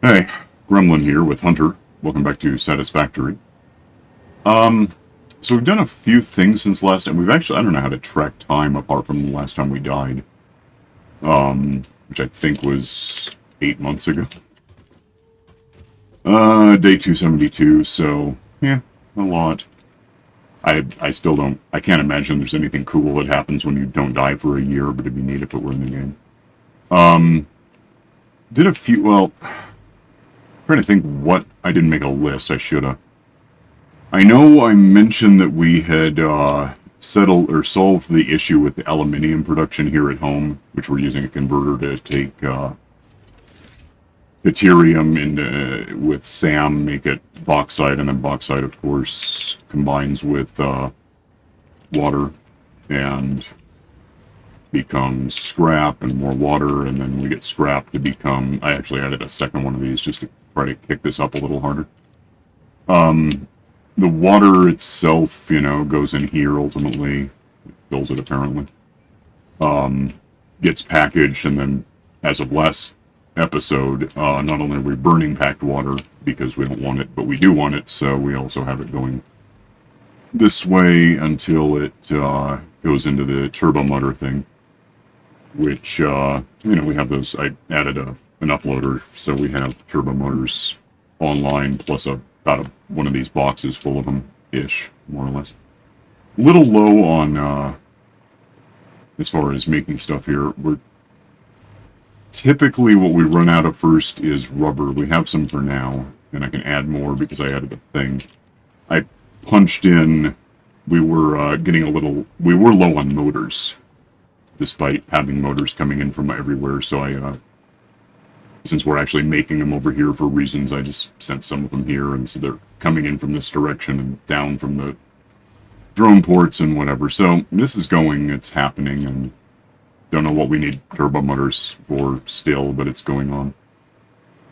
Hey, Gremlin here with Hunter. Welcome back to Satisfactory. Um, so we've done a few things since last time. We've actually, I don't know how to track time apart from the last time we died. Which I think was 8 months ago. Day 272, so, yeah, a lot. I still don't, I can't imagine there's anything cool that happens when you don't die for a year, but it'd be neat if it were in the game. Um, did a few, well, trying to think what, I didn't make a list, I should've. I know I mentioned that we had settled or solved the issue with the aluminium production here at home, which we're using a converter to take deuterium and with SAM make it bauxite, and then bauxite, of course, combines with water and becomes scrap and more water, and then we get scrap to become. I actually added a second one of these just to try to kick this up a little harder. The water itself, goes in here ultimately, fills it apparently, gets packaged, and then as of last episode, not only are we burning packed water because we don't want it, but we do want it, so we also have it going this way until it goes into the turbo motor thing, which, we have those. I added an uploader, so we have turbo motors online, plus one of these boxes full of them, ish, more or less. Little low on, as far as making stuff here. We're typically, what we run out of first is rubber. We have some for now, and I can add more because I added a thing. I punched in, we were we were low on motors, despite having motors coming in from everywhere, so since we're actually making them over here for reasons, I just sent some of them here, and so they're coming in from this direction and down from the drone ports and whatever. So this is going, it's happening, and don't know what we need turbo motors for still, but it's going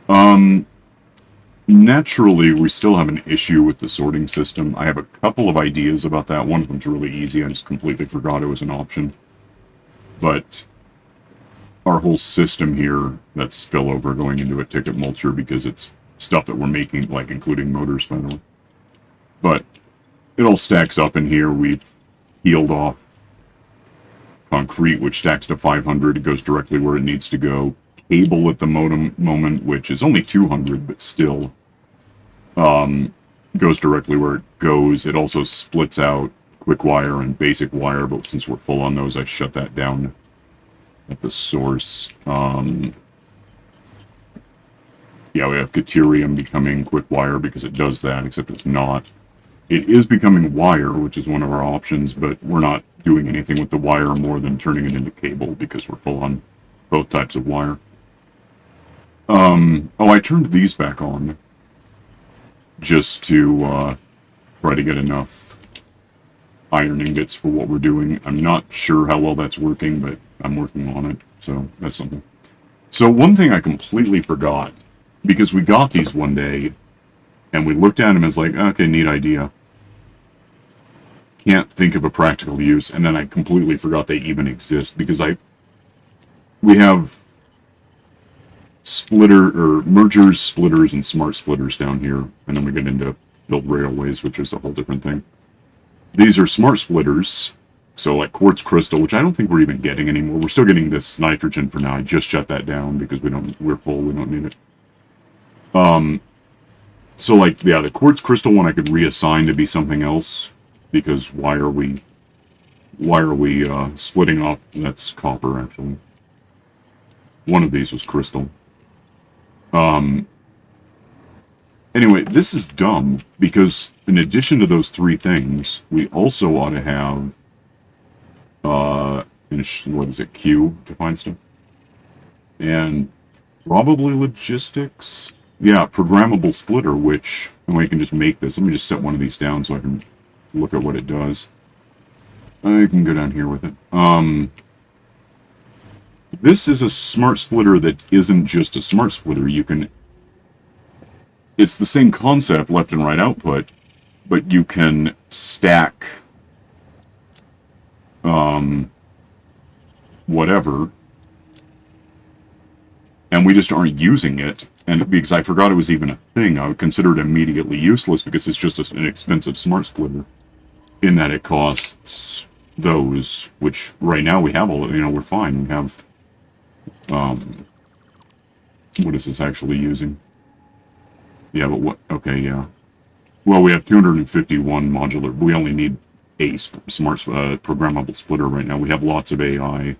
on. Naturally, we still have an issue with the sorting system. I have a couple of ideas about that. One of them's really easy. I just completely forgot it was an option. But our whole system here, that's spillover going into a ticket mulcher because it's stuff that we're making, like including motors, by the way. But it all stacks up in here. We've peeled off concrete, which stacks to 500. It goes directly where it needs to go. Cable at the moment, which is only 200, but still goes directly where it goes. It also splits out quick wire and basic wire, but since we're full on those, I shut that down at the source. Yeah, we have deuterium becoming quick wire because it does that, except it's not. It is becoming wire, which is one of our options, but we're not doing anything with the wire more than turning it into cable because we're full on both types of wire. Oh, I turned these back on just to try to get enough iron ingots for what we're doing. I'm not sure how well that's working, but I'm working on it, so that's something. So one thing I completely forgot, because we got these one day, and we looked at them as like, okay, neat idea. Can't think of a practical use, and then I completely forgot they even exist, because we have mergers, splitters, and smart splitters down here, and then we get into built railways, which is a whole different thing. These are smart splitters, so like quartz crystal, which I don't think we're even getting anymore. We're still getting this nitrogen for now. I just shut that down because we're full, we don't need it. So like, yeah, the quartz crystal one I could reassign to be something else, because why are we splitting off? That's copper, actually. One of these was crystal. Anyway, this is dumb, because in addition to those three things, we also ought to have, what is it, Q to find stuff? And probably logistics? Yeah, programmable splitter, which, and we can just make this. Let me just set one of these down so I can look at what it does. I can go down here with it. This is a smart splitter that isn't just a smart splitter. It's the same concept, left and right output, but you can stack whatever, and we just aren't using it And because I forgot it was even a thing, I would consider it immediately useless because it's just an expensive smart splitter. In that it costs those, which right now we have all, we're fine. We have, what is this actually using? Yeah, but what, okay, yeah. Well, we have 251 modular. We only need a smart programmable splitter right now. We have lots of AI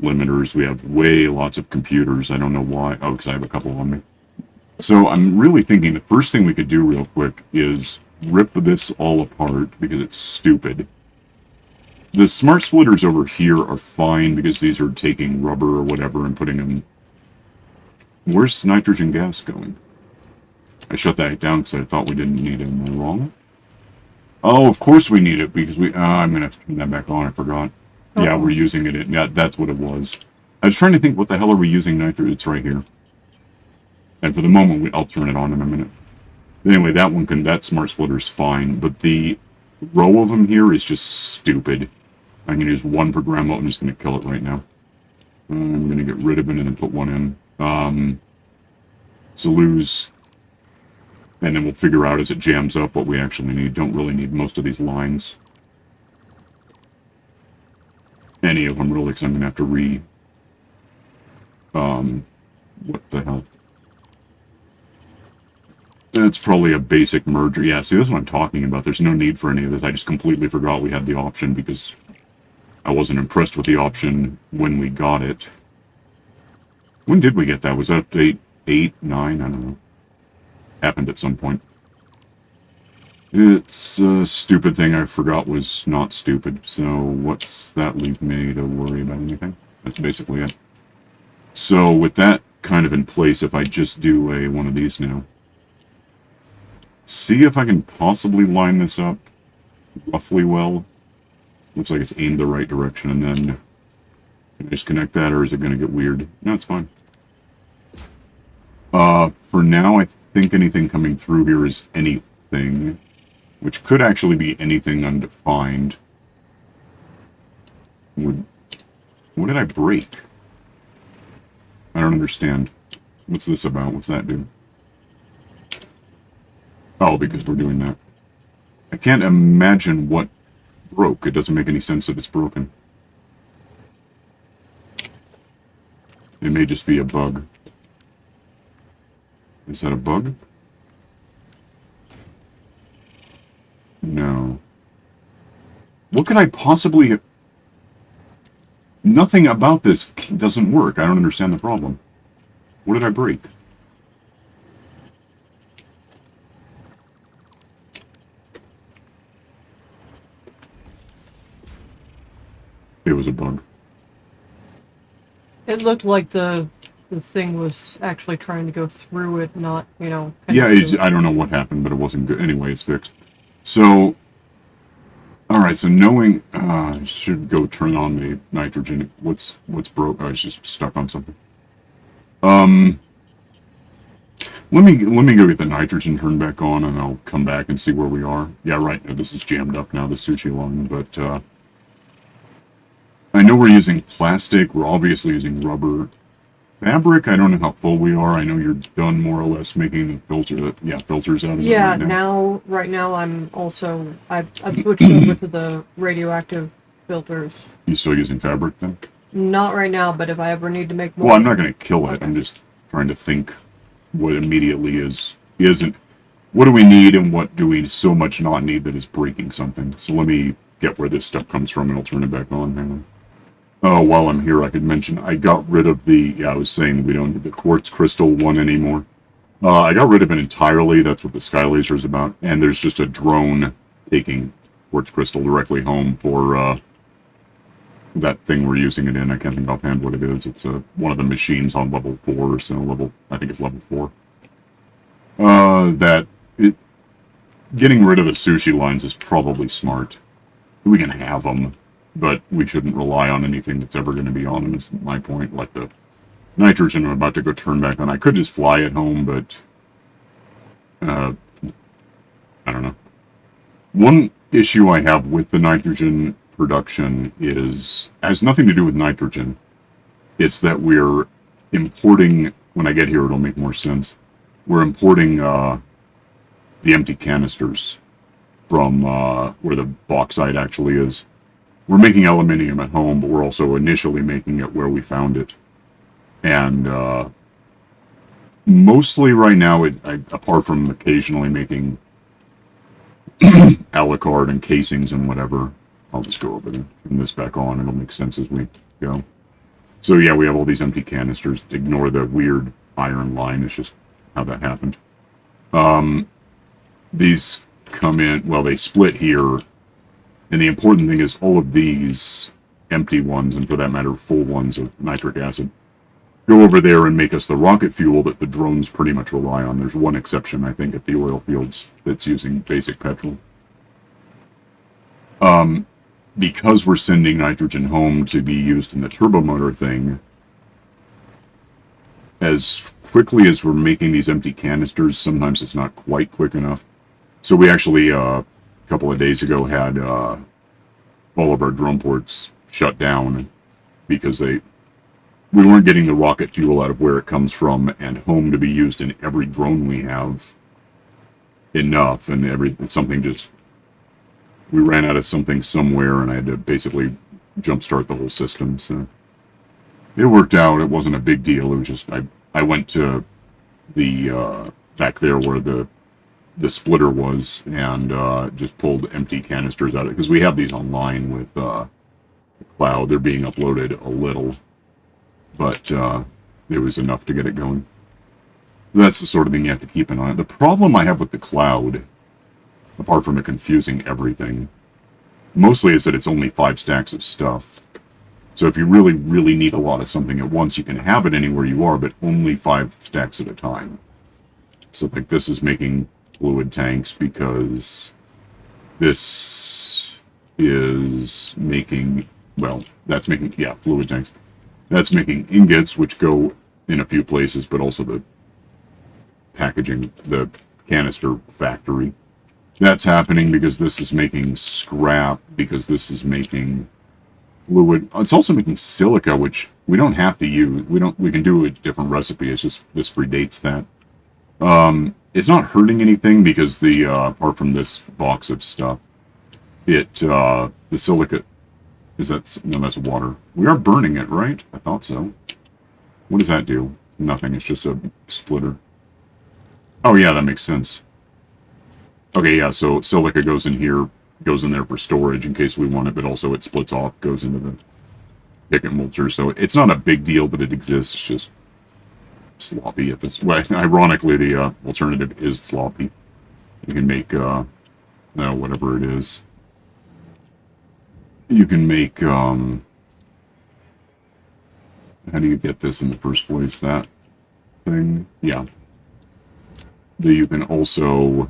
limiters. We have way lots of computers. I don't know why. Oh, because I have a couple on me. So I'm really thinking the first thing we could do real quick is rip this all apart because it's stupid. The smart splitters over here are fine because these are taking rubber or whatever and putting them... Where's nitrogen gas going? I shut that down because I thought we didn't need it. Am I wrong? Oh, of course we need it because we... I'm going to have to turn that back on. I forgot. Uh-oh. Yeah, we're using it. Yeah, that's what it was. I was trying to think, what the hell are we using nitrogen? It's right here. And for the moment, I'll turn it on in a minute. Anyway, that smart splitter's fine, but the row of them here is just stupid. I'm going to use one programmable. I'm just going to kill it right now. I'm going to get rid of it and then put one in. So lose... And then we'll figure out as it jams up what we actually need. Don't really need most of these lines. Any of them, really, because I'm going to have to what the hell? It's probably a basic merger. Yeah, see, that's what I'm talking about. There's no need for any of this. I just completely forgot we had the option because I wasn't impressed with the option when we got it. When did we get that? Was that update 8, 9? I don't know. Happened at some point. It's a stupid thing I forgot was not stupid. So what's that leave me to worry about anything? That's basically it. So with that kind of in place, if I just do one of these now. See if I can possibly line this up roughly well. Looks like it's aimed the right direction, and then can I just connect that, or is it going to get weird? No, it's fine. For now, I think anything coming through here is anything, which could actually be anything undefined. What did I break? I don't understand. What's this about? What's that do? Oh, because we're doing that. I can't imagine what broke. It doesn't make any sense that it's broken. It may just be a bug. Is that a bug? No. What could I possibly have... Nothing about this doesn't work. I don't understand the problem. What did I break? It was a bug. It looked like the thing was actually trying to go through it, not, Yeah, I don't know what happened, but it wasn't good. Anyway, it's fixed. So, alright, so knowing... I should go turn on the nitrogen. What's broke? I was just stuck on something. Let me go get the nitrogen turned back on, and I'll come back and see where we are. Yeah, right, this is jammed up now, the sushi line, but, I know we're using plastic. We're obviously using rubber. Fabric, I don't know how full we are. I know you're done more or less making the filters out of it right now. Right now I'm also... I've switched over to the radioactive filters. You still using fabric then? Not right now, but if I ever need to make more... Well, I'm not going to kill it. Okay. I'm just trying to think what immediately isn't... What do we need and what do we so much not need that is breaking something? So let me get where this stuff comes from and I'll turn it back on. Hang on. Oh, while I'm here, I could mention I got rid of I was saying we don't need the quartz crystal one anymore. I got rid of it entirely. That's what the Sky Laser is about. And there's just a drone taking quartz crystal directly home for that thing we're using it in. I can't think offhand what it is. It's one of the machines on level 4 or so. I think it's level 4. Getting rid of the sushi lines is probably smart. We can have them. But we shouldn't rely on anything that's ever going to be on them, is my point. Like the nitrogen I'm about to go turn back on. I could just fly it home, but... I don't know. One issue I have with the nitrogen production has nothing to do with nitrogen. It's that we're importing when I get here, it'll make more sense. We're importing the empty canisters from where the bauxite actually is. We're making aluminium at home, but we're also initially making it where we found it. And mostly right now, apart from occasionally making a la carte and casings and whatever, I'll just go over there, turn this back on. It'll make sense as we go. So yeah, we have all these empty canisters. Ignore the weird iron line. It's just how that happened. These come in, well, they split here. And the important thing is all of these empty ones, and for that matter, full ones of nitric acid, go over there and make us the rocket fuel that the drones pretty much rely on. There's one exception, I think, at the oil fields that's using basic petrol. Because we're sending nitrogen home to be used in the turbo motor thing, as quickly as we're making these empty canisters, sometimes it's not quite quick enough. So we actually, a couple of days ago, had all of our drone ports shut down because we weren't getting the rocket fuel out of where it comes from and home to be used in every drone we have enough, and something just, we ran out of something somewhere, and I had to basically jumpstart the whole system. So it worked out. It wasn't a big deal. It was just I went to the back there where the splitter was, and just pulled empty canisters out of it, because we have these online with the cloud. They're being uploaded a little, but it was enough to get it going. That's the sort of thing you have to keep an eye on. The problem I have with the cloud, apart from it confusing everything, mostly is that it's only 5 stacks of stuff. So if you really, really need a lot of something at once, you can have it anywhere you are, but only 5 stacks at a time. So like this is making fluid tanks because this is making, well, that's making, yeah, fluid tanks. That's making ingots, which go in a few places, but also the packaging, the canister factory. That's happening because this is making scrap, because this is making fluid. It's also making silica, which we don't have to use. We can do a different recipe. It's just, this predates that. It's not hurting anything because apart from this box of stuff, the silica, no, that's water. We are burning it, right? I thought so. What does that do? Nothing, it's just a splitter. Oh yeah, that makes sense. Okay, yeah, so silica goes in here, goes in there for storage in case we want it, but also it splits off, goes into the picket mulcher. So it's not a big deal, but it exists. It's just sloppy at this way. Ironically, the alternative is sloppy. You can make whatever it is. You can make how do you get this in the first place? That thing, yeah. You can also,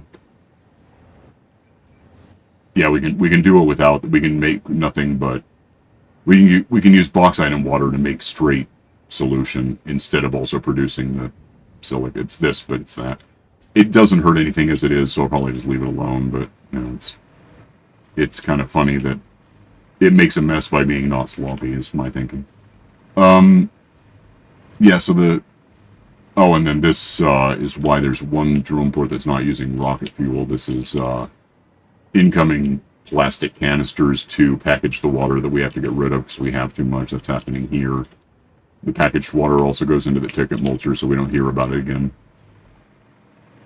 yeah, we can do it without. We can make nothing but we can use bauxite and water to make straight solution instead of also producing the silica. It's this, but it's that. It doesn't hurt anything as it is, so I'll probably just leave it alone. But you know, it's kind of funny that it makes a mess by being not sloppy, is my thinking. Yeah. So and then this is why there's one drone port that's not using rocket fuel. This is incoming plastic canisters to package the water that we have to get rid of because we have too much. That's happening here. The packaged water also goes into the ticket mulcher, so we don't hear about it again.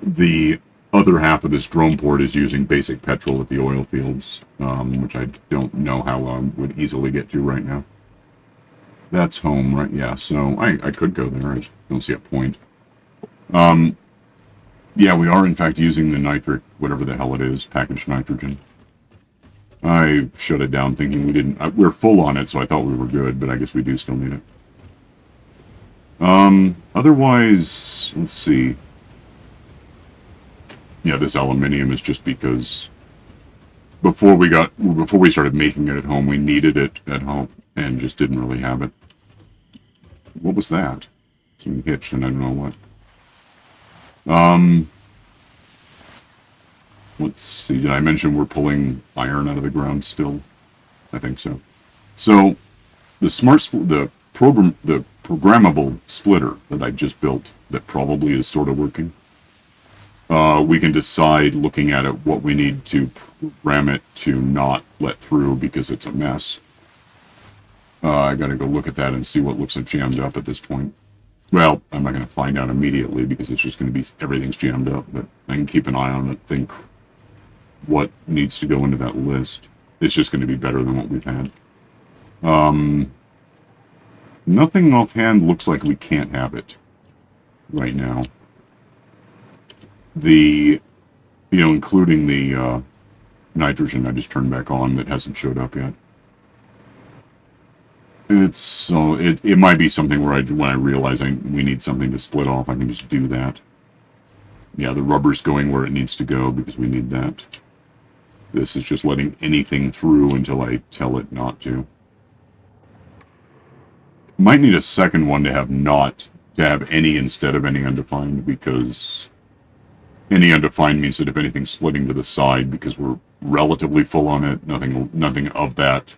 The other half of this drone port is using basic petrol at the oil fields, which I don't know how I would easily get to right now. That's home, right? Yeah, so I could go there. I just don't see a point. Yeah, we are in fact using the nitric, whatever the hell it is, packaged nitrogen. I shut it down thinking we didn't. We're full on it, so I thought we were good, but I guess we do still need it. Otherwise, let's see. Yeah, this aluminium is just because before we started making it at home, we needed it at home and just didn't really have it. What was that? Something hitched and I don't know what. Let's see, did I mention we're pulling iron out of the ground still? I think so. So, the programmable splitter that I just built that probably is sort of working. We can decide, looking at it, what we need to program it to not let through because it's a mess. I gotta go look at that and see what looks like jammed up at this point. Well, I'm not gonna find out immediately because it's just gonna be everything's jammed up, but I can keep an eye on it, think what needs to go into that list. It's just gonna be better than what we've had. Nothing offhand looks like we can't have it right now. Including the nitrogen I just turned back on that hasn't showed up yet. It might be something where when I realize we need something to split off, I can just do that. Yeah, the rubber's going where it needs to go because we need that. This is just letting anything through until I tell it not to. Might need a second one to have any instead of any undefined, because any undefined means that if anything's splitting to the side, because we're relatively full on it, nothing of that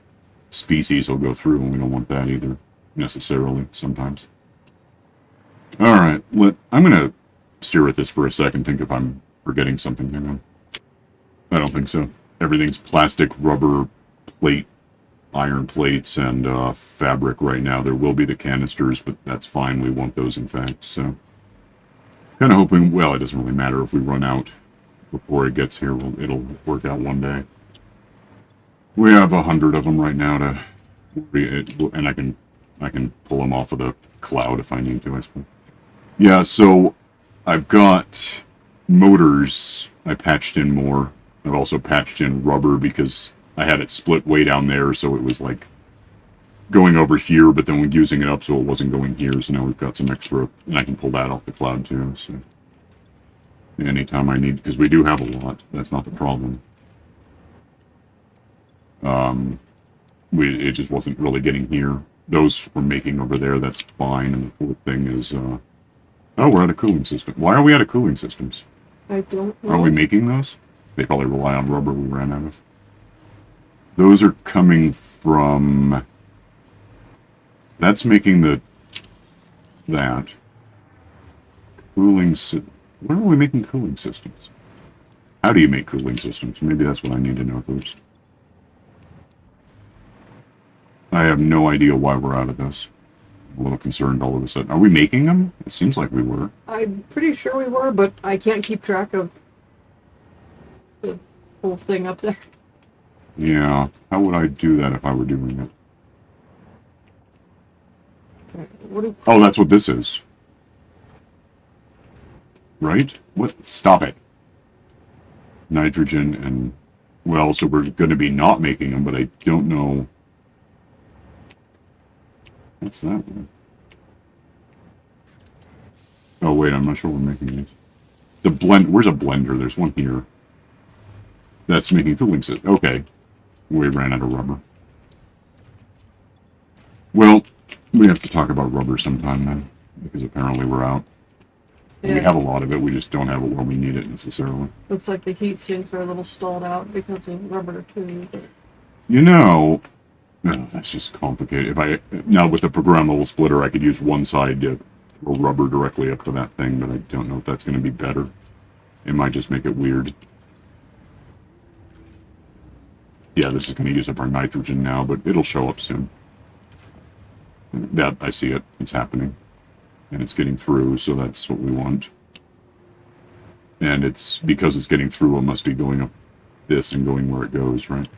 species will go through, and we don't want that either, necessarily, sometimes. Alright, I'm going to steer at this for a second, think if I'm forgetting something. Hang on. I don't think so. Everything's plastic, rubber, plate, iron plates, and fabric right now. There will be the canisters, but that's fine. We want those, in fact, so... Kind of hoping, well, it doesn't really matter if we run out before it gets here. It'll work out one day. We have 100 of them right now and I can pull them off of the cloud if I need to, I suppose. Yeah, so I've got motors. I patched in more. I've also patched in rubber because I had it split way down there, so it was like going over here, but then we're using it up so it wasn't going here, so now we've got some extra, and I can pull that off the cloud too, so anytime I need, because we do have a lot, that's not the problem. It just wasn't really getting here. Those we're making over there, that's fine, and the fourth thing is, oh, we're out of cooling system. Why are we out of cooling systems? I don't know. Are we making those? They probably rely on rubber we ran out of. Those are coming from... That's making that. Cooling where are we making cooling systems? How do you make cooling systems? Maybe that's what I need to know first. I have no idea why we're out of this. I'm a little concerned all of a sudden. Are we making them? It seems like we were. I'm pretty sure we were, but I can't keep track of the whole thing up there. Yeah. How would I do that if I were doing it? Oh, that's what this is. Right? What? Stop it. Nitrogen and... Well, so we're going to be not making them, but I don't know... What's that one? Oh, wait, I'm not sure we're making these. Where's a blender? There's one here. That's making cooling system. Okay. We ran out of rubber. Well... We have to talk about rubber sometime then, because apparently we're out. Yeah. We have a lot of it, we just don't have it where we need it necessarily. Looks like the heat sinks are a little stalled out because of rubber too. But... You know, that's just complicated. Now with the programmable splitter, I could use one side to throw rubber directly up to that thing, but I don't know if that's going to be better. It might just make it weird. Yeah, this is going to use up our nitrogen now, but it'll show up soon. That, I see it. It's happening. And it's getting through, so that's what we want. And it's, because it's getting through, it must be going up this and going where it goes, right?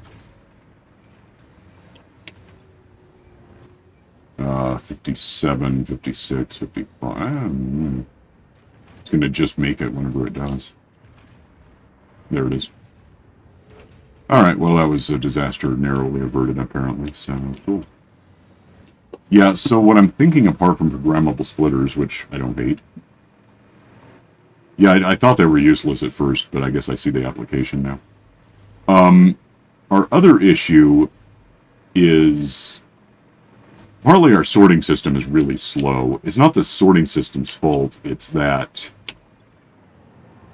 57, 56, 55... It's going to just make it whenever it does. There it is. Alright, well that was a disaster narrowly averted apparently, so cool. Yeah, so what I'm thinking, apart from programmable splitters, which I don't hate... Yeah, I thought they were useless at first, but I guess I see the application now. Our other issue is... Partly our sorting system is really slow. It's not the sorting system's fault, it's that...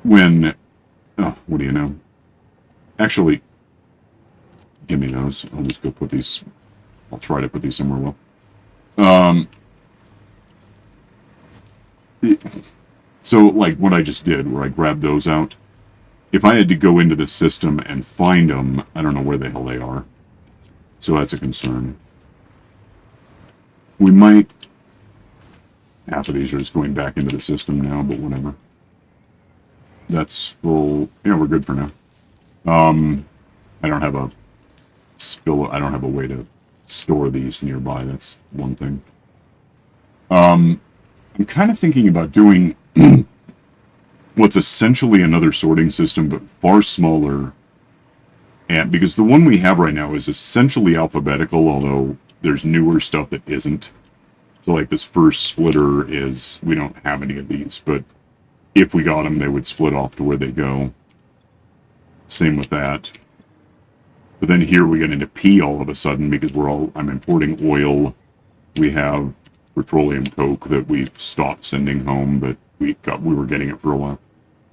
When... Oh, what do you know? Actually, give me those. I'll just go put these... I'll try to put these somewhere well. So, like what I just did, where I grabbed those out, if I had to go into the system and find them, I don't know where the hell they are. So that's a concern. We might... Half of these are just going back into the system now, but whatever. That's full... Yeah, we're good for now. I don't have a I don't have a way to store these nearby. That's one thing. I'm kind of thinking about doing what's essentially another sorting system, but far smaller. And because the one we have right now is essentially alphabetical, although there's newer stuff that isn't. So like this first splitter is, we don't have any of these, but if we got them, they would split off to where they go. Same with that. But then here we get into P all of a sudden because I'm importing oil. We have petroleum coke that we've stopped sending home, but we were getting it for a while.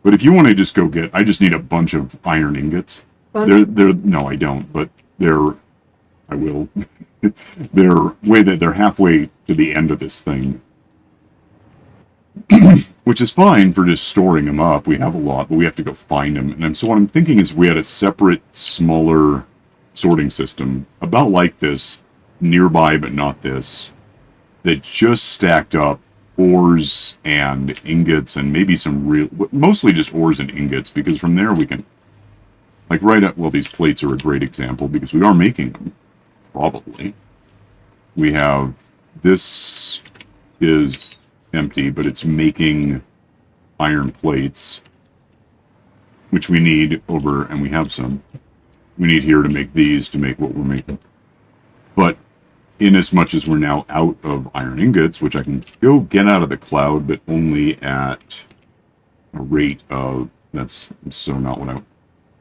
But if you want to just go get, I just need a bunch of iron ingots. No, I don't, but I will. They're halfway to the end of this thing. Which is fine for just storing them up. We have a lot, but we have to go find them. And so what I'm thinking is we had a separate, smaller sorting system, about like this, nearby but not this, that just stacked up ores and ingots and maybe some mostly just ores and ingots, because from there we can, like well, these plates are a great example because we are making them, probably. We have, this is empty, but it's making iron plates, which we need over, and we have some. We need here to make these, to make what we're making. But in as much as we're now out of iron ingots, which I can go get out of the cloud, but only at a rate of, that's so not what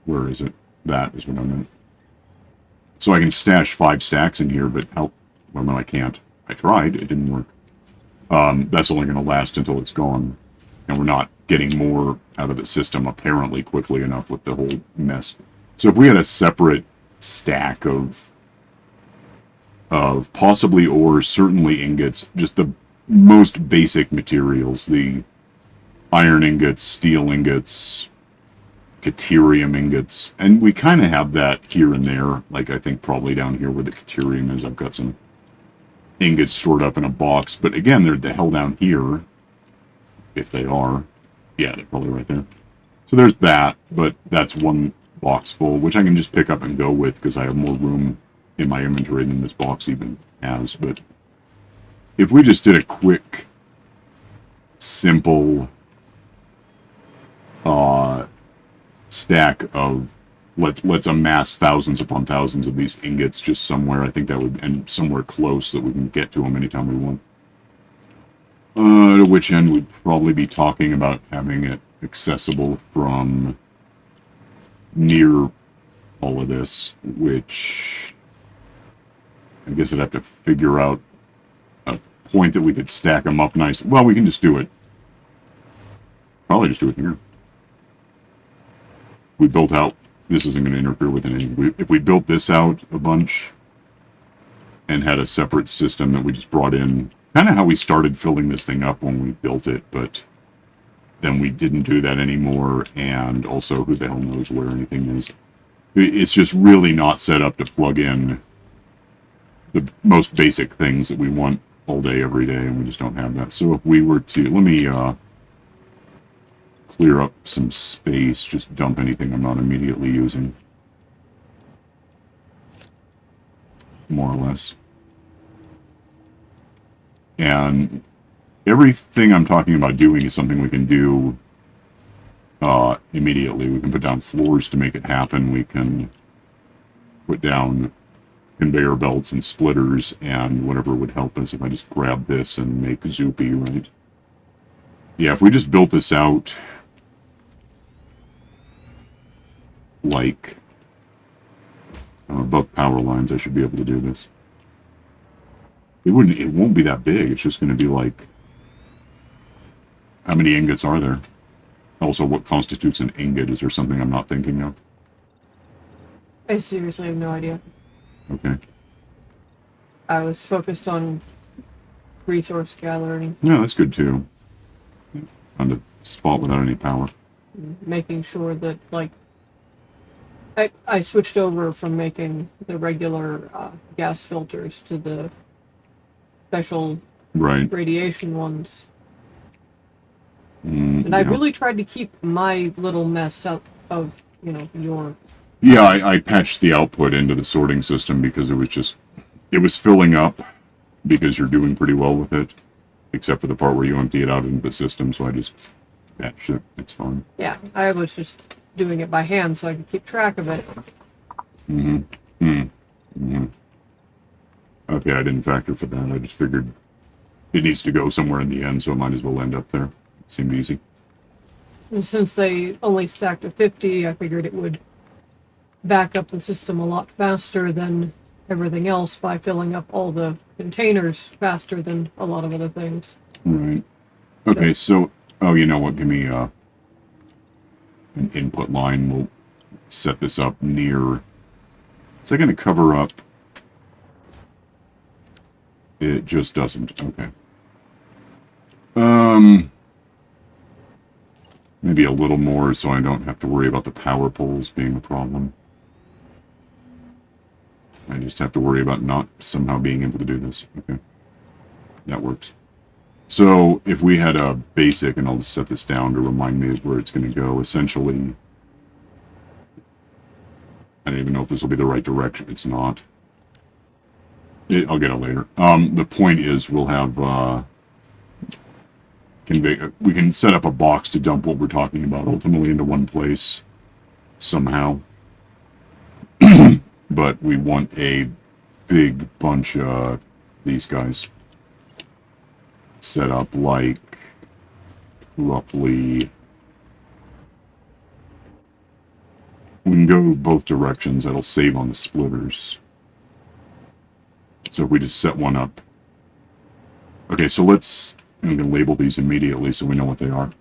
where is it? That is what I meant. So I can stash 5 stacks in here, but well, no, I can't. I tried, it didn't work. That's only going to last until it's gone. And we're not getting more out of the system, apparently, quickly enough with the whole mess. So if we had a separate stack of possibly ores, certainly ingots, just the most basic materials, the iron ingots, steel ingots, caterium ingots, and we kind of have that here and there, like I think probably down here where the caterium is, I've got some ingots stored up in a box, but again, they're the hell down here, if they are. Yeah, they're probably right there. So there's that, but that's one box full, which I can just pick up and go with because I have more room in my inventory than this box even has. But if we just did a quick, simple stack of, let's amass thousands upon thousands of these ingots just somewhere, I think that would, and somewhere close that we can get to them anytime we want. To which end we'd probably be talking about having it accessible from near all of this, which I guess I'd have to figure out a point that we could stack them up nice. Well, we can just do it. Probably just do it here. We built out, this isn't going to interfere with anything. If we built this out a bunch and had a separate system that we just brought in, kind of how we started filling this thing up when we built it, but then we didn't do that anymore, and also who the hell knows where anything is. It's just really not set up to plug in the most basic things that we want all day, every day, and we just don't have that. So if we were to, let me clear up some space, just dump anything I'm not immediately using. More or less. And everything I'm talking about doing is something we can do immediately. We can put down floors to make it happen. We can put down conveyor belts and splitters and whatever would help us. If I just grab this and make Zoopy, right? Yeah, if we just built this out like above power lines, I should be able to do this. It won't be that big. It's just going to be like, how many ingots are there? Also, what constitutes an ingot? Is there something I'm not thinking of? I seriously have no idea. Okay. I was focused on resource gathering. Yeah, that's good too. on the spot without any power. Making sure that, like, I switched over from making the regular gas filters to the special Right. radiation ones. And I Yeah. really tried to keep my little mess out of, your... Yeah, I patched the output into the sorting system because it was filling up because you're doing pretty well with it, except for the part where you empty it out into the system, so I just patched it. It's fine. Yeah, I was just doing it by hand so I could keep track of it. Okay, I didn't factor for that. I just figured it needs to go somewhere in the end, so it might as well end up there. It seemed easy. And since they only stacked to 50, I figured it would back up the system a lot faster than everything else by filling up all the containers faster than a lot of other things. Right. Okay, so, oh, you know what? Give me an input line. We'll set this up near. Is that going to cover up? It just doesn't. Okay. Maybe a little more so I don't have to worry about the power poles being a problem. I just have to worry about not somehow being able to do this. Okay. That works. So, if we had a basic, and I'll just set this down to remind me of where it's going to go, essentially, I don't even know if this will be the right direction. It's not. I'll get it later. The point is, we'll have, we can set up a box to dump what we're talking about ultimately into one place somehow. But we want a big bunch of these guys set up like roughly. We can go both directions. That'll save on the splitters. So if we just set one up. Okay, so let's. I'm going to label these immediately so we know what they are.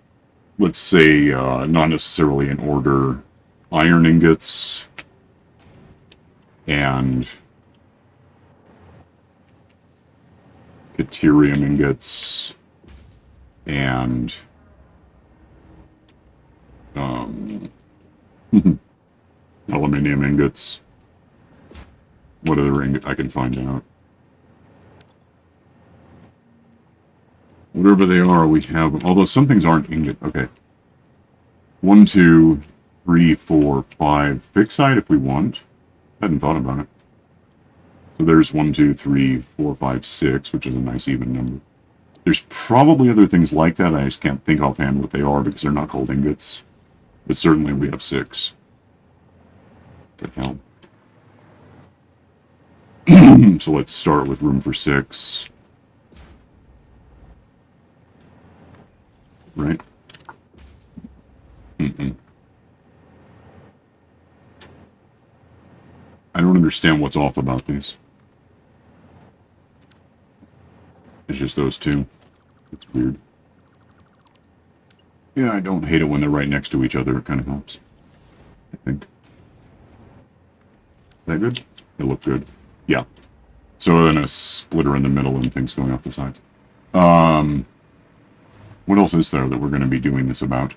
Let's say, not necessarily in order, iron ingots and deuterium ingots and aluminium ingots. What other ingot I can find out? Whatever they are, we have them. Although some things aren't ingot. Okay. 1, 2, 3, 4, 5. Fixite if we want. I hadn't thought about it. So there's 1, 2, 3, 4, 5, 6, which is a nice even number. There's probably other things like that. I just can't think offhand what they are because they're not called ingots. But certainly we have 6. What the hell? So let's start with room for 6. Right? I don't understand what's off about these. It's just those two. It's weird. Yeah, I don't hate it when they're right next to each other. It kind of helps. I think. Is that good? They look good. Yeah. So then a splitter in the middle and things going off the sides. What else is there that we're going to be doing this about?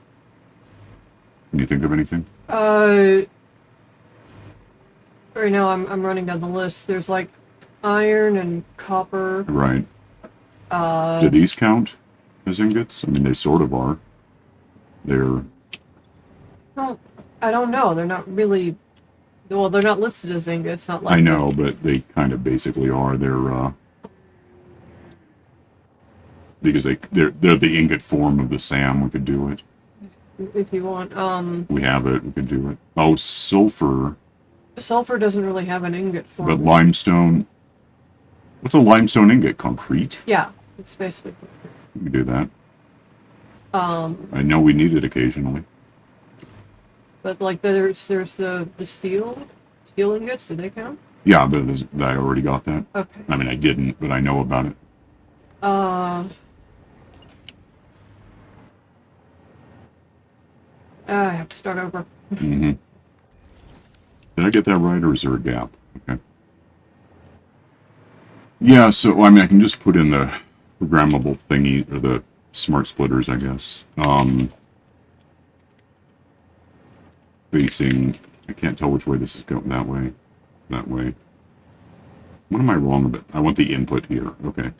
Can you think of anything? Right now I'm running down the list. There's like iron and copper. Right. Do these count as ingots? I mean, they sort of are. They're... Well, I don't know. They're not really... Well, they're not listed as ingots. Not like I know, but they kind of basically are. They're, because they're the ingot form of the SAM. We could do it. If you want. We have it. We could do it. Oh, sulfur. Sulfur doesn't really have an ingot form. But limestone... What's a limestone ingot? Concrete? Yeah, it's basically... We can do that. I know we need it occasionally. But like there's the steel ingots. Do they count? Yeah, but I already got that. Okay. I mean, I didn't, but I know about it. I have to start over. Mm-hmm. Did I get that right, or is there a gap? Okay. Yeah, so, I mean, I can just put in the programmable thingy, or the smart splitters, I guess. Facing, I can't tell which way this is going. That way. That way. What am I wrong about? I want the input here. Okay.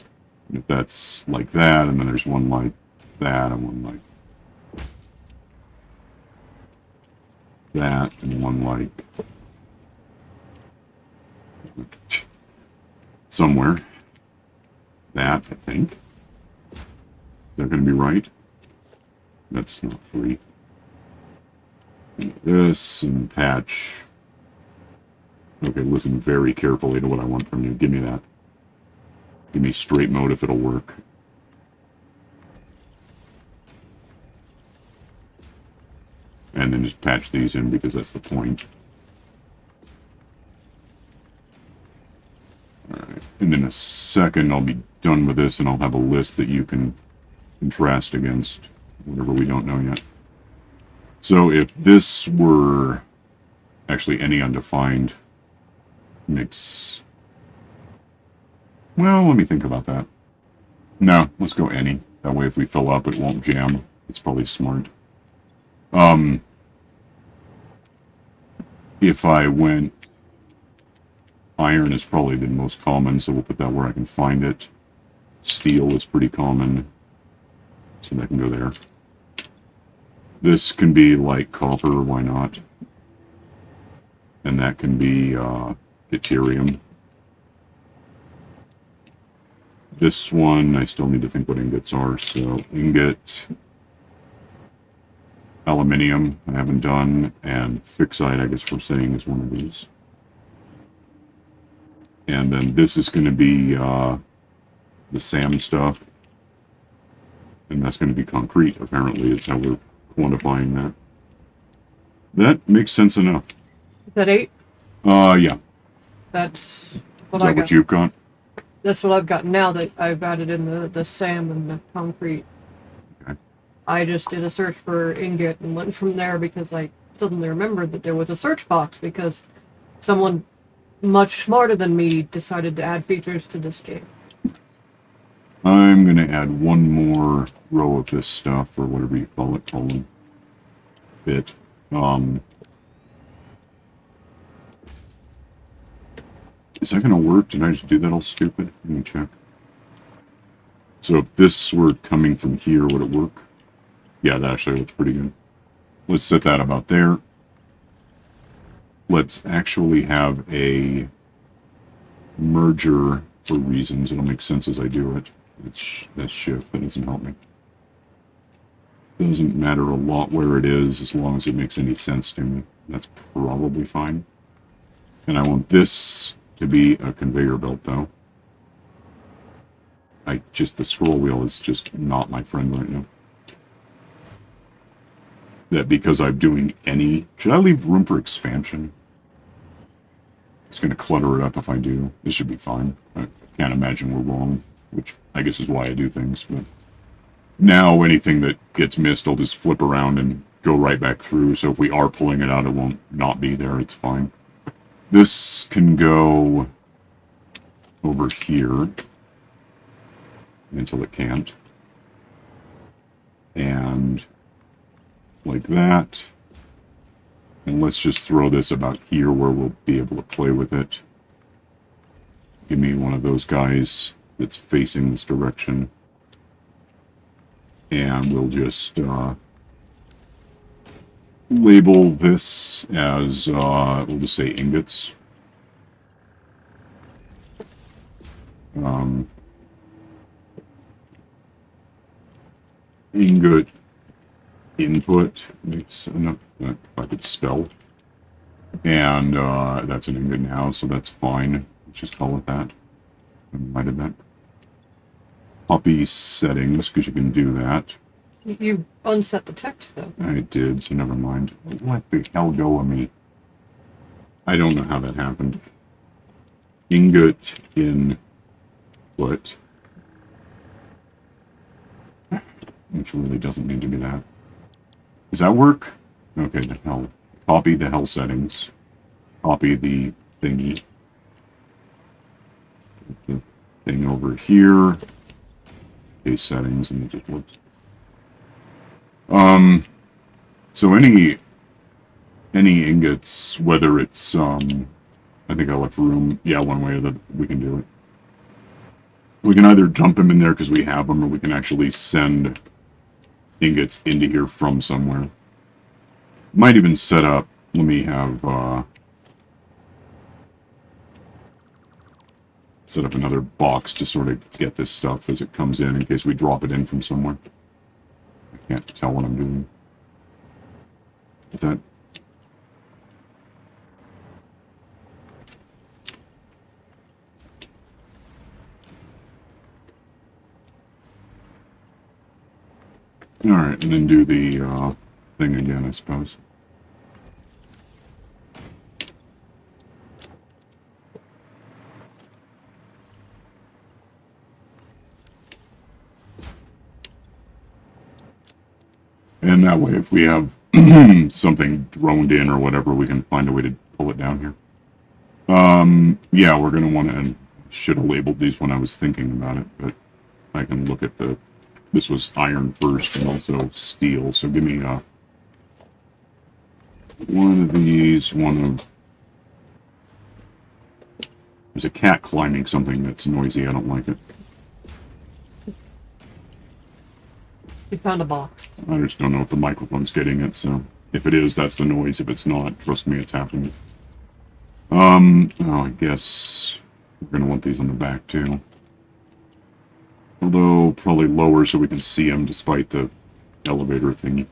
And if that's like that, and then there's one like that, and one like that, and one like somewhere. That, I think. Is that going to be right? That's not 3. And this, and patch. Okay, listen very carefully to what I want from you. Give me that. Give me straight mode if it'll work. And then just patch these in because that's the point. Alright, and in a second I'll be done with this and I'll have a list that you can contrast against whatever we don't know yet. So if this were actually any undefined mix... Well, let me think about that. No, let's go any. That way if we fill up it won't jam. It's probably smart. If I went... Iron is probably the most common, so we'll put that where I can find it. Steel is pretty common, so that can go there. This can be like copper, why not? And that can be deuterium. This one, I still need to think what ingots are, so ingot, aluminium, I haven't done, and fixite, I guess we're saying, is one of these. And then this is going to be the SAM stuff. And that's going to be concrete, apparently. It's how we're quantifying that. That makes sense enough. Is that 8? Yeah. That's what Is I that got. what you've got? That's what I've got now that I've added in the SAM and the concrete. Okay. I just did a search for ingot and went from there because I suddenly remembered that there was a search box because someone much smarter than me decided to add features to this game. I'm going to add one more row of this stuff, or whatever you call it, column. Bit. Is that going to work? Did I just do that all stupid? Let me check. So if this were coming from here, would it work? Yeah, that actually looks pretty good. Let's set that about there. Let's actually have a merger for reasons. It'll make sense as I do it. That's shift. That doesn't help me. Doesn't matter a lot where it is as long as it makes any sense to me. That's probably fine. And I want this to be a conveyor belt, though. The scroll wheel is just not my friend right now. That because I'm doing any... Should I leave room for expansion? It's going to clutter it up if I do. This should be fine. I can't imagine we're wrong, which I guess is why I do things. But now anything that gets missed, I'll just flip around and go right back through. So if we are pulling it out, it won't not be there. It's fine. This can go over here until it can't. And like that. And let's just throw this about here where we'll be able to play with it. Give me one of those guys that's facing this direction. And we'll just label this as, we'll just say ingots. Ingot input makes enough, if I could spell. And that's an ingot now, so that's fine. Let's just call it that. Why did that? Copy settings, because you can do that. You unset the text, though. I did, so never mind. Let the hell go of me. I don't know how that happened. Ingot input. Which really doesn't need to be that. Does that work? Okay, the hell. Copy the hell settings. Copy the thingy. Put the thing over here. Paste settings, and it just works. So any ingots, whether it's I think I left room. Yeah, one way that we can do it. We can either dump them in there because we have them, or we can actually send ingots into here from somewhere. Might even set up. Let me have set up another box to sort of get this stuff as it comes in case we drop it in from somewhere. I can't tell what I'm doing. With that. Alright, and then do the thing again, I suppose. And that way, if we have something droned in or whatever, we can find a way to pull it down here. Yeah, we're going to want to, and should have labeled these when I was thinking about it, but I can look at the, this was iron first and also steel, so give me one of these, one of, there's a cat climbing something that's noisy, I don't like it. You found a box. I just don't know if the microphone's getting it, so if it is, that's the noise. If it's not, trust me, it's happening. Oh, I guess we're going to want these on the back, too. Although, probably lower so we can see them despite the elevator thingy.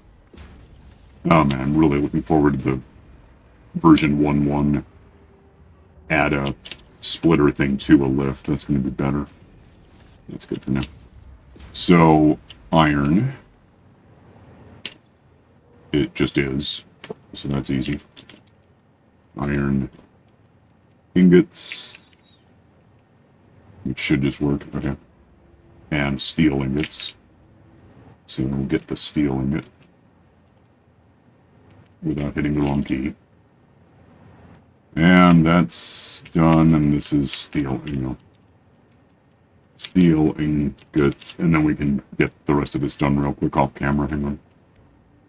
Oh, man, I'm really looking forward to the version 1.1 add a splitter thing to a lift. That's going to be better. That's good for now. So, iron. It just is. So that's easy. Iron ingots. Which should just work. Okay. And steel ingots. So we'll get the steel ingot. Without hitting the wrong key. And that's done. And this is steel, you know. Steel ingots, and then we can get the rest of this done real quick off camera. Hang on.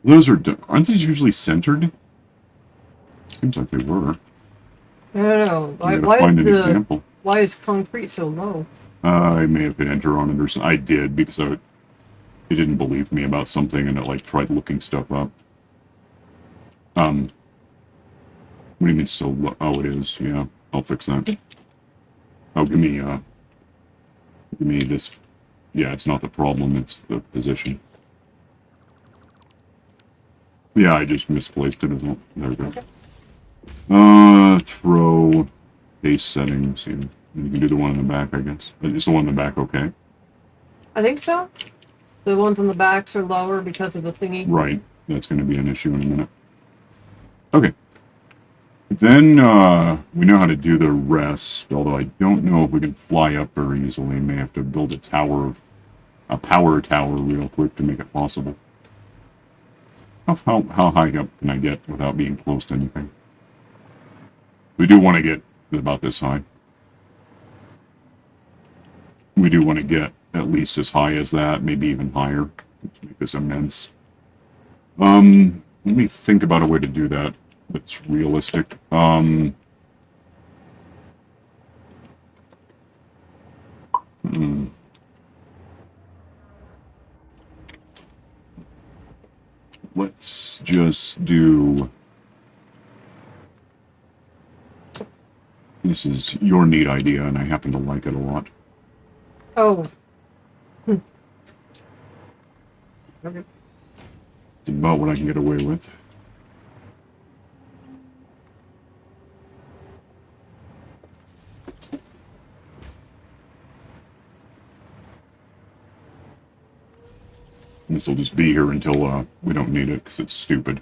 Those are aren't these usually centered? Seems like they were. I don't know. Why is concrete so low? I may have hit enter on it or something. I did because it didn't believe me about something, and it like tried looking stuff up. What do you mean so low? Oh, it is. Yeah, I'll fix that. Oh, give me this. Yeah, it's not the problem, it's the position. Yeah, I just misplaced it as well. There we go. Throw base settings. Yeah. You can do the one in the back, I guess. Is the one in the back okay? I think so. The ones on the backs are lower because of the thingy. Right. That's going to be an issue in a minute. Okay. Then, we know how to do the rest, although I don't know if we can fly up very easily. May have to build a power tower real quick to make it possible. How high up can I get without being close to anything? We do want to get about this high. We do want to get at least as high as that, maybe even higher. Let's make this immense. Let me think about a way to do that that's realistic. Let's just do... This is your neat idea, and I happen to like it a lot. Oh. Okay. It's about what I can get away with. This will just be here until we don't need it, because it's stupid.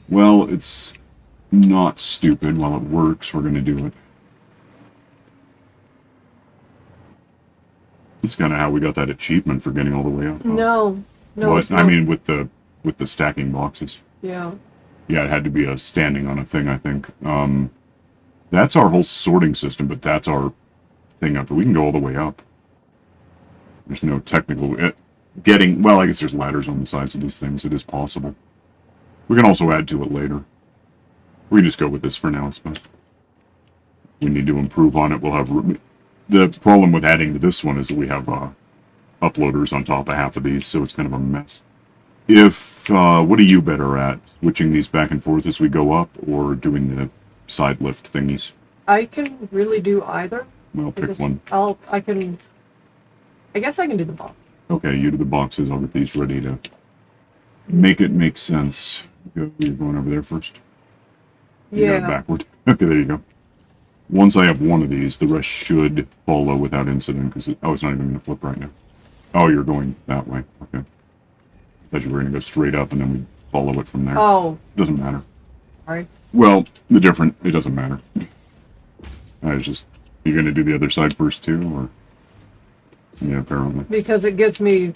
Well, it's not stupid. While it works, we're going to do it. That's kind of how we got that achievement for getting all the way up. No. What? I mean, with the stacking boxes. Yeah. Yeah, it had to be a standing on a thing, I think. That's our whole sorting system, but that's our thing up. We can go all the way up. There's no technical... getting, well, I guess there's ladders on the sides of these things. It is possible. We can also add to it later. We can just go with this for now, I suppose. We need to improve on it. We'll have room. The problem with adding to this one is that we have uploaders on top of half of these, so it's kind of a mess. What are you better at? Switching these back and forth as we go up, or doing the side lift thingies? I can really do either. Well, pick one. I guess I can do the box. Okay, you do the boxes. I'll get these ready to make it make sense. You're going over there first? You got it Yeah. backward. Okay, there you go. Once I have one of these, the rest should follow without incident, because it's not even going to flip right now. Oh, you're going that way. Okay. I thought you were going to go straight up and then we'd follow it from there. Oh, Doesn't matter. sorry. Well, it doesn't matter. I was just, you're going to do the other side first too, or? Yeah, apparently. Because it gets me.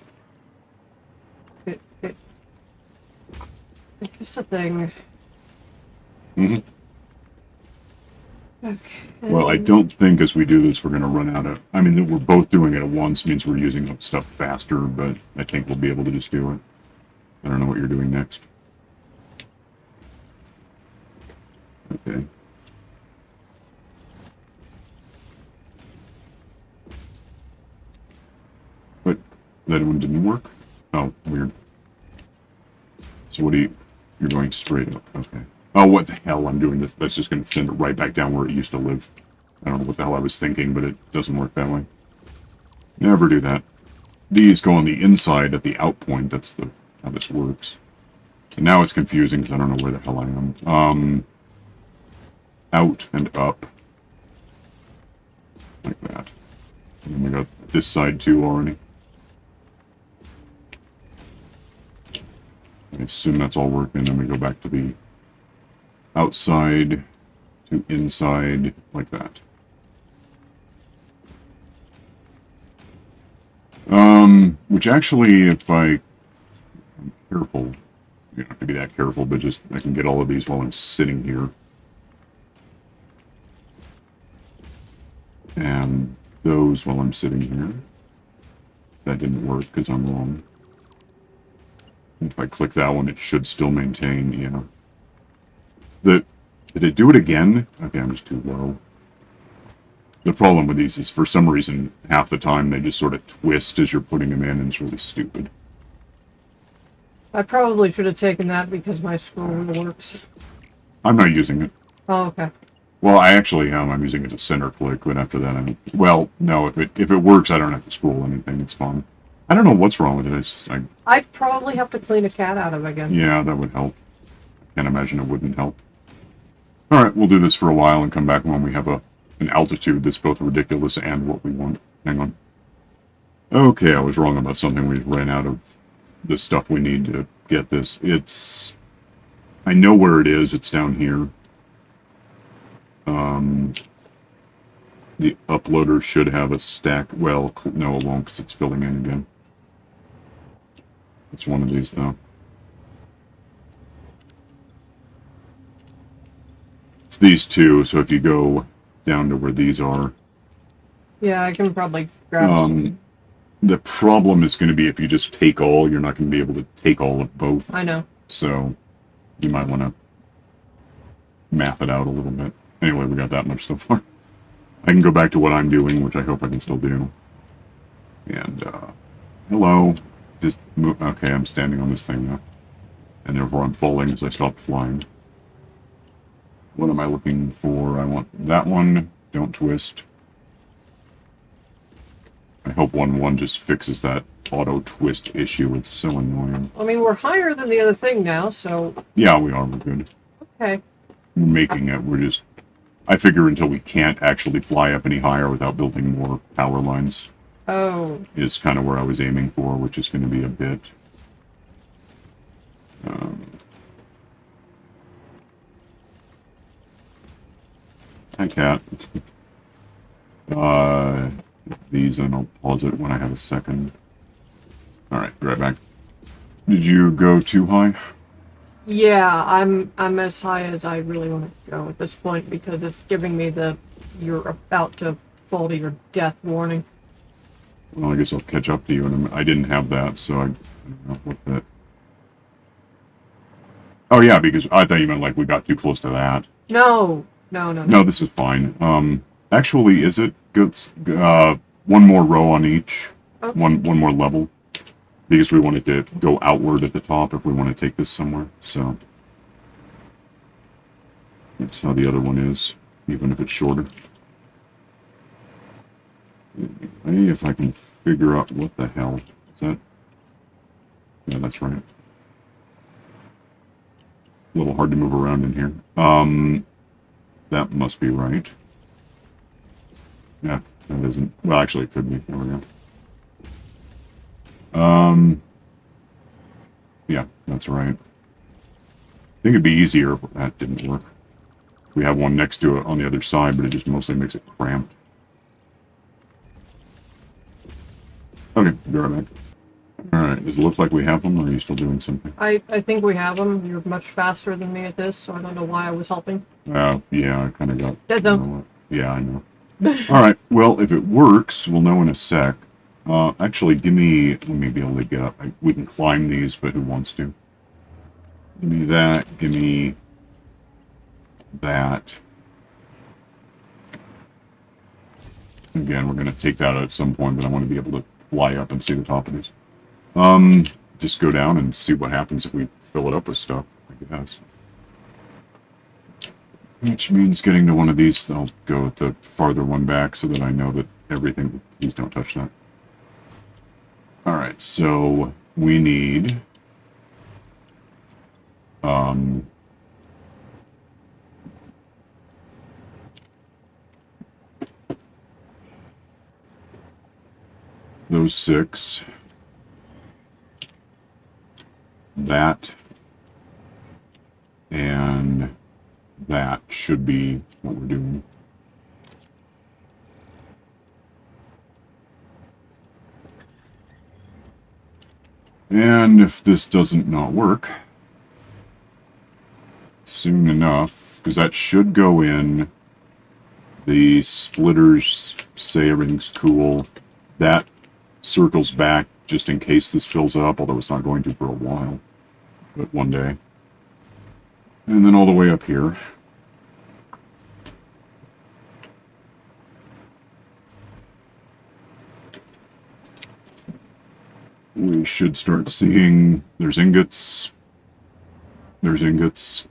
It's just a thing. Mm-hmm. Okay. Well, I don't think as we do this we're going to run out of... I mean, that we're both doing it at once means we're using up stuff faster, but I think we'll be able to just do it. I don't know what you're doing next. Okay. But that one didn't work? Oh, weird. So what do you... You're going straight up. Okay. Oh, what the hell? I'm doing this. That's just going to send it right back down where it used to live. I don't know what the hell I was thinking, but it doesn't work that way. Never do that. These go on the inside at the out point. That's how this works. So now it's confusing because I don't know where the hell I am. Out and up. Like that. And then we got this side too already. I assume that's all working. Then we go back to the outside to inside, like that. Which actually, if I'm careful, you don't have to be that careful, but just, I can get all of these while I'm sitting here. And those while I'm sitting here. That didn't work because I'm wrong. If I click that one, it should still maintain, yeah. Did it do it again? Okay, I'm just too low. The problem with these is, for some reason, half the time they just sort of twist as you're putting them in, and it's really stupid. I probably should have taken that because my scroll wheel works. I'm not using it. Oh, okay. Well, I actually am. I'm using it to center click, but after that, well, no, if it works, I don't have to scroll anything. It's fine. I don't know what's wrong with it. It's just, I'd probably have to clean a cat out of it again. yeah, that would help. Can't imagine it wouldn't help. Alright, we'll do this for a while and come back when we have an altitude that's both ridiculous and what we want. Hang on. Okay, I was wrong about something. We ran out of the stuff we need to get this. I know where it is. It's down here. The uploader should have a stack. Well, no, it won't because it's filling in again. It's one of these, though. It's these two, so if you go down to where these are... Yeah, I can probably grab some. The problem is going to be if you just take all, you're not going to be able to take all of both. I know. So, you might want to math it out a little bit. Anyway, we got that much so far. I can go back to what I'm doing, which I hope I can still do. And, hello. Just move. Okay, I'm standing on this thing now. And therefore I'm falling as I stop flying. What am I looking for? I want that one. Don't twist. I hope 1.1 just fixes that auto-twist issue. It's so annoying. I mean, we're higher than the other thing now, so... Yeah, we are. We're good. Okay. We're making it. We're just... I figure until we can't actually fly up any higher without building more power lines Oh. is kind of where I was aiming for, which is going to be a bit... Hi, cat. These, and I'll pause it when I have a second. Alright, be right back. Did you go too high? Yeah, I'm as high as I really want to go at this point because it's giving me the you're about to fall to your death warning. Well, I guess I'll catch up to you in a minute. I didn't have that, so I don't know what that... Oh, yeah, because I thought you meant like we got too close to that. No, no, no, No, no. this is fine. Actually, is it good? One more row on each. Okay. One more level. Because we wanted to go outward at the top if we want to take this somewhere. So that's how the other one is, even if it's shorter. Hey, if I can figure out what the hell is that? Yeah, that's right. A little hard to move around in here. That must be right. Yeah, that isn't. Well, actually, it could be. There we go. Yeah, that's right. I think it'd be easier if that didn't work. We have one next to it on the other side, but it just mostly makes it cramped. Okay, be right back. Alright, does it look like we have them, or are you still doing something? I think we have them. You're much faster than me at this, so I don't know why I was helping. Yeah, I kind of got... Dead zone. Yeah, I know. Alright, well, if it works, we'll know in a sec. Actually, give me... Let me be able to get up. We can climb these, but who wants to? Give me that. Give me... that. Again, we're going to take that out at some point, but I want to be able to fly up and see the top of these. Just go down and see what happens if we fill it up with stuff, I guess. Which means getting to one of these, I'll go with the farther one back so that I know that everything... Please don't touch that. Alright, so we need... those 6. That. And that should be what we're doing. And if this doesn't not work soon enough, because that should go in, the splitters say everything's cool. That circles back just in case this fills up, although it's not going to for a while, but one day. And then all the way up here. We should start seeing there's ingots, there's ingots,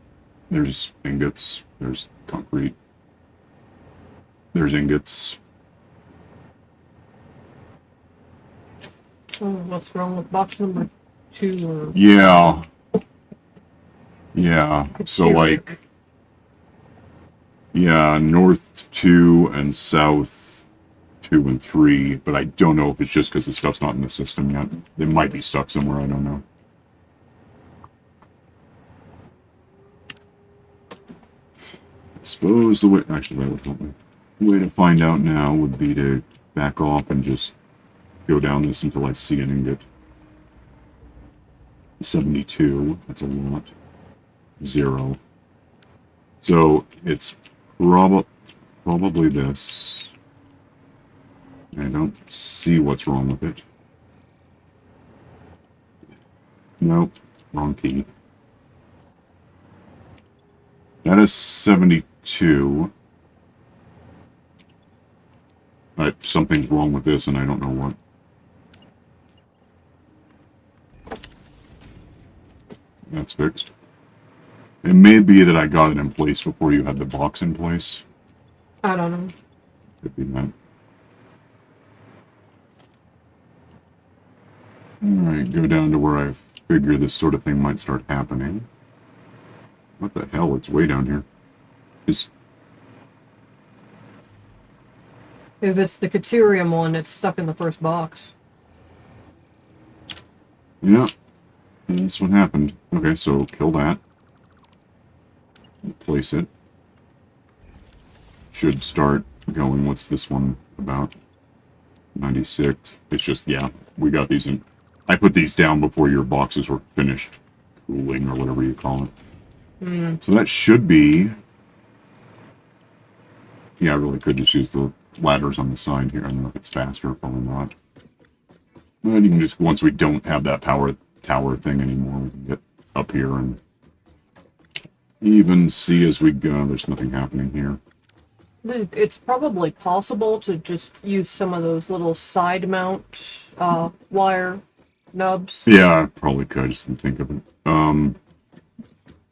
there's ingots, there's concrete, there's ingots. Oh, what's wrong with box number 2? Or... Yeah. Yeah, so like, yeah, north 2 and south 2 and 3, but I don't know if it's just because the stuff's not in the system yet. They might be stuck somewhere, I don't know. I suppose the way, actually, that would help me. The way to find out now would be to back off and just go down this until I see an ingot. 72, that's a lot. 0. So it's probably this. I don't see what's wrong with it. Nope, wrong key. That is 72. Something's wrong with this, and I don't know what. That's fixed. It may be that I got it in place before you had the box in place. I don't know. Could be that. Alright, go down to where I figure this sort of thing might start happening. What the hell? It's way down here. Just... If it's the Caterium one, it's stuck in the first box. Yeah. That's what happened. Okay, so kill that. Place it. Should start going. What's this one about? 96. It's just, yeah, we got these in. I put these down before your boxes were finished cooling, or whatever you call it. So that should be... Yeah, I really could just use the ladders on the side here. I don't know if it's faster, probably not. But you can just, once we don't have that power tower thing anymore, we can get up here and even see as we go. There's nothing happening here. It's probably possible to just use some of those little side mount wire nubs. Yeah, I probably could. I just didn't think of it.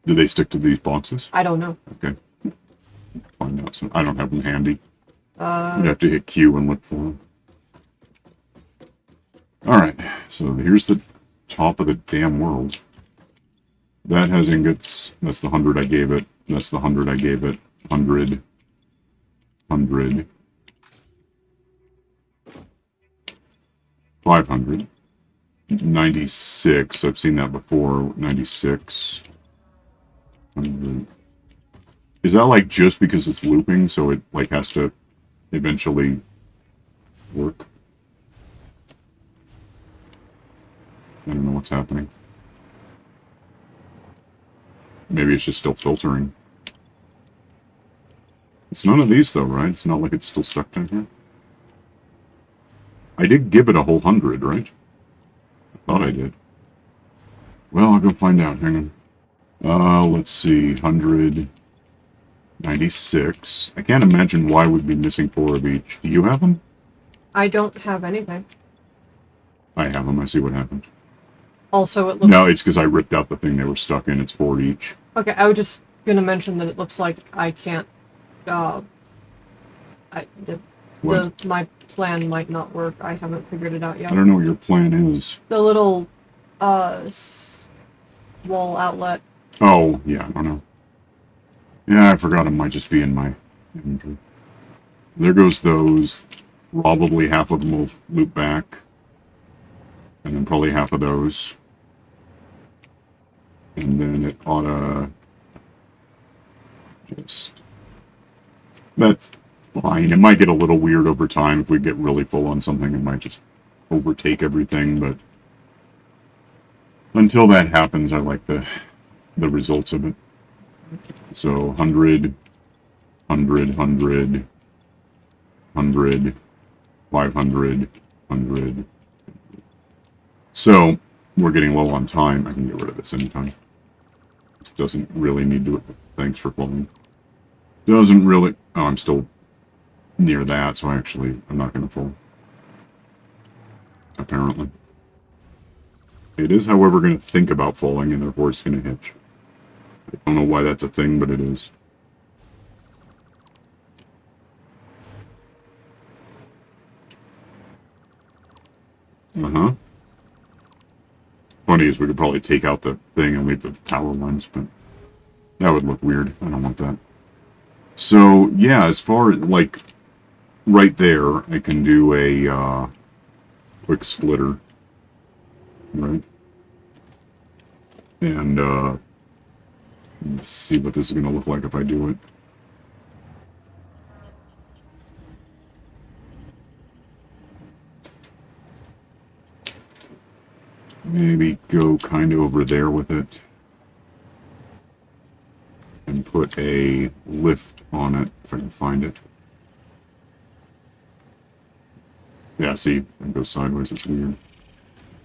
Do they stick to these boxes? I don't know. Okay. Find out. So I don't have them handy. You'd have to hit Q and look for them. Alright, so here's the top of the damn world. That has ingots. That's the 100 I gave it. That's the 100 I gave it. 100. 100. 500. 96. I've seen that before. 96. 100. Is that like just because it's looping, so it like has to eventually work? I don't know what's happening. Maybe it's just still filtering. It's none of these though, right? It's not like it's still stuck down here. I did give it a whole 100, right? I thought I did. Well, I'll go find out. Hang on. Let's see. 100. 96. I can't imagine why we'd be missing 4 of each. Do you have them? I don't have anything. I have them. I see what happened. Also, it looks... No, it's because I ripped out the thing they were stuck in. It's 4 each. Okay, I was just going to mention that it looks like I can't... my plan might not work. I haven't figured it out yet. I don't know what your plan is. The little, wall outlet. Oh, yeah, I don't know. Yeah, I forgot it might just be in my inventory. There goes those. Probably half of them will loop back. And then probably half of those. And then it oughta... just... That's fine. It might get a little weird over time. If we get really full on something, it might just overtake everything, but... until that happens, I like the results of it. So, 100, 100, 100, 100, 500, 100. So, we're getting low on time. I can get rid of this anytime. This doesn't really need to... Thanks for flowing. Doesn't really... Oh, I'm still near that, so I'm not going to fall. Apparently. It is, however, going to think about falling, and therefore it's going to hitch. I don't know why that's a thing, but it is. Uh-huh. Funny is we could probably take out the thing and leave the power lines, but that would look weird. I don't want that. So, yeah, as far as, like, right there, I can do a, quick splitter. Right? And, let's see what this is going to look like if I do it. Maybe go kind of over there with it. And put a lift on it, if I can find it. Yeah, see, it goes sideways, it's weird.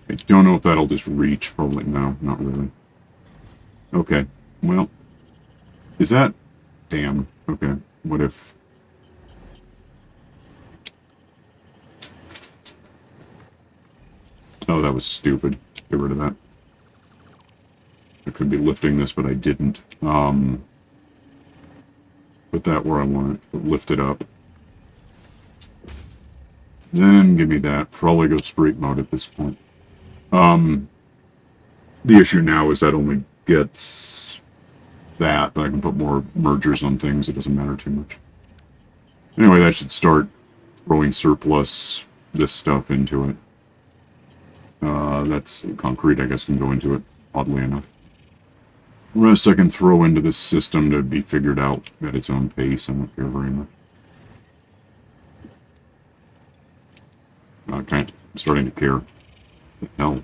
I don't know if that'll just reach, probably, no, not really. Okay, well, is that... Damn, okay, what if... Oh, that was stupid. Get rid of that. I could be lifting this, but I didn't. Put that where I want it. Lift it up. Then give me that. Probably go straight mode at this point. The issue now is that only gets that, but I can put more mergers on things. It doesn't matter too much. Anyway, that should start throwing surplus this stuff into it. That's concrete, I guess, can go into it, oddly enough. The rest I can throw into this system to be figured out at its own pace. I don't care very much. Okay, I'm starting to care. What the hell?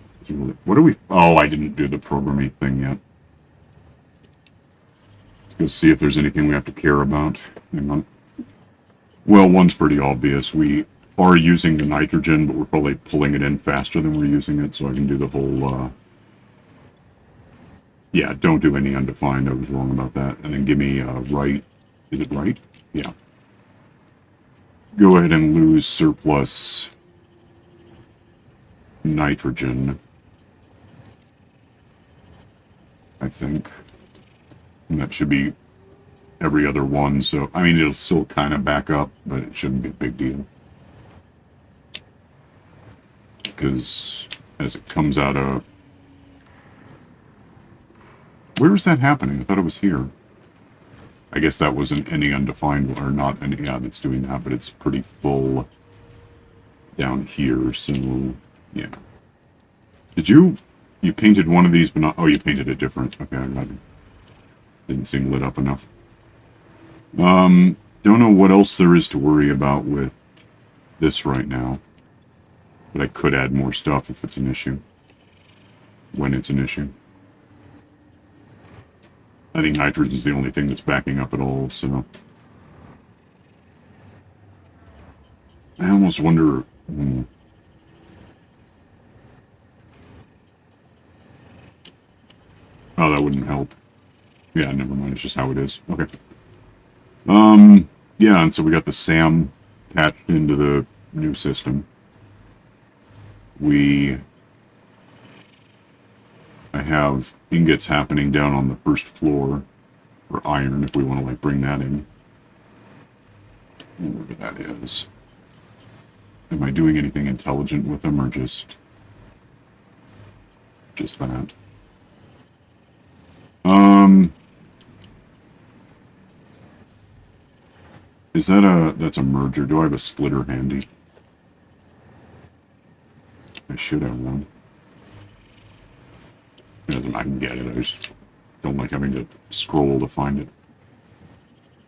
What are we... Oh, I didn't do the programming thing yet. Let's go see if there's anything we have to care about. Hang on. Well, one's pretty obvious. We are using the nitrogen, but we're probably pulling it in faster than we're using it, so I can do the whole, yeah, don't do any undefined. I was wrong about that. And then give me right. Is it right? Yeah. Go ahead and lose surplus nitrogen, I think. And that should be every other one, so, I mean, it'll still kind of back up, but it shouldn't be a big deal. Because as it comes out of... Where is that happening? I thought it was here. I guess that wasn't any undefined, or not any, yeah, that's doing that, but it's pretty full down here, so, yeah. Did you painted one of these, but not, oh, you painted it different. Okay, I got it. Didn't seem lit up enough. Don't know what else there is to worry about with this right now. But I could add more stuff if it's an issue. When it's an issue. I think nitrogen is the only thing that's backing up at all, so... I almost wonder... Oh, that wouldn't help. Yeah, never mind, it's just how it is. Okay. Yeah, and so we got the SAM patched into the new system. I have ingots happening down on the first floor for iron, if we want to, like, bring that in. Whatever that is. Am I doing anything intelligent with them, or just that? Is that that's a merger? Do I have a splitter handy? I should have one. I can get it, I just don't like having to scroll to find it.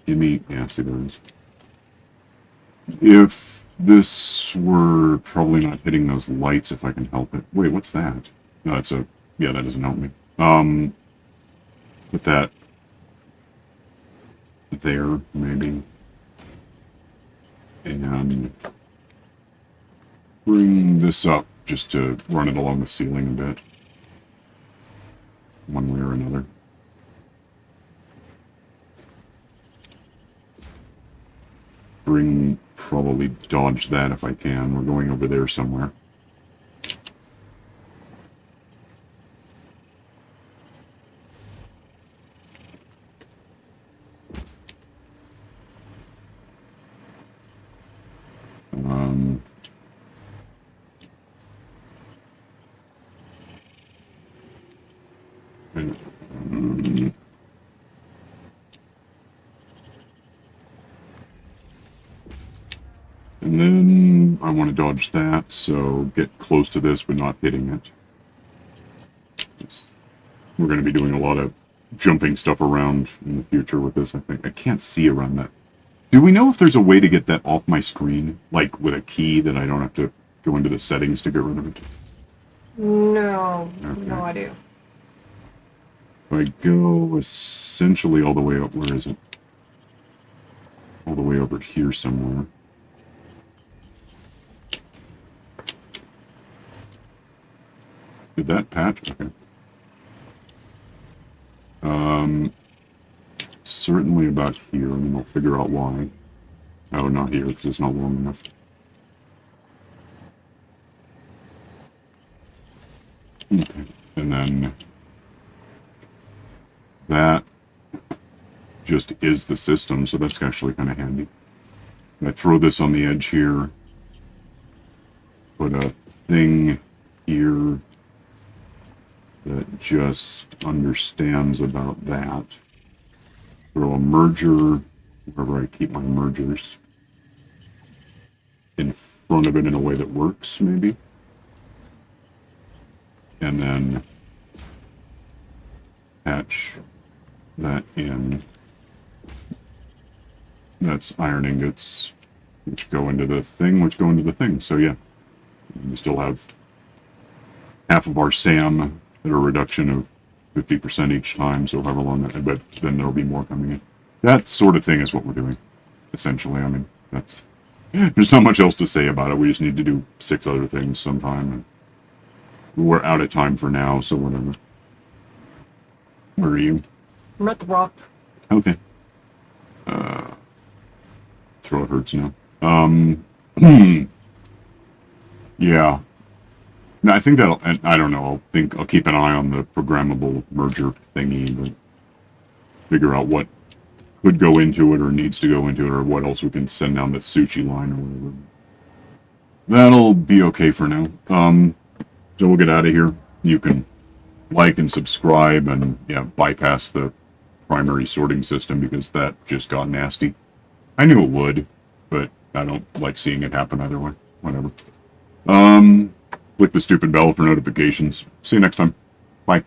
Give me, yeah, see, there it is. If this were probably not hitting those lights if I can help it. Wait, what's that? No, that's a, yeah, that doesn't help me. Put that there, maybe. And bring this up just to run it along the ceiling a bit. One way or another. Probably dodge that if I can. We're going over there somewhere. And then I want to dodge that, so get close to this but not hitting it. We're going to be doing a lot of jumping stuff around in the future with this, I think. I can't see around that. Do we know if there's a way to get that off my screen? Like with a key that I don't have to go into the settings to get rid of it? No, Okay. no idea. If I go essentially all the way up, where is it? All the way over here somewhere. Did that patch? Okay. Certainly about here, and then we'll figure out why. Oh, not here, because it's not long enough. Okay, and then that just is the system, so that's actually kind of handy. I throw this on the edge here, put a thing here that just understands about that. Throw a merger, wherever I keep my mergers, in front of it in a way that works, maybe. And then patch that in. That's iron ingots, which go into the thing, So yeah, we still have half of our SAM at a reduction of 50% each time, so however long that, but then there'll be more coming in. That sort of thing is what we're doing, essentially. I mean, that's There's not much else to say about it. We just need to do 6 other things sometime. And we're out of time for now, so whatever. Where are you? I'm at the rock. Okay. Throat hurts now. Yeah. No, I think that'll, and I don't know, I'll keep an eye on the programmable merger thingy, but figure out what could go into it or needs to go into it or what else we can send down the sushi line or whatever. That'll be okay for now. So we'll get out of here. You can like and subscribe and, yeah, bypass the primary sorting system because that just got nasty. I knew it would, but I don't like seeing it happen either way. Whatever. Click the stupid bell for notifications. See you next time. Bye.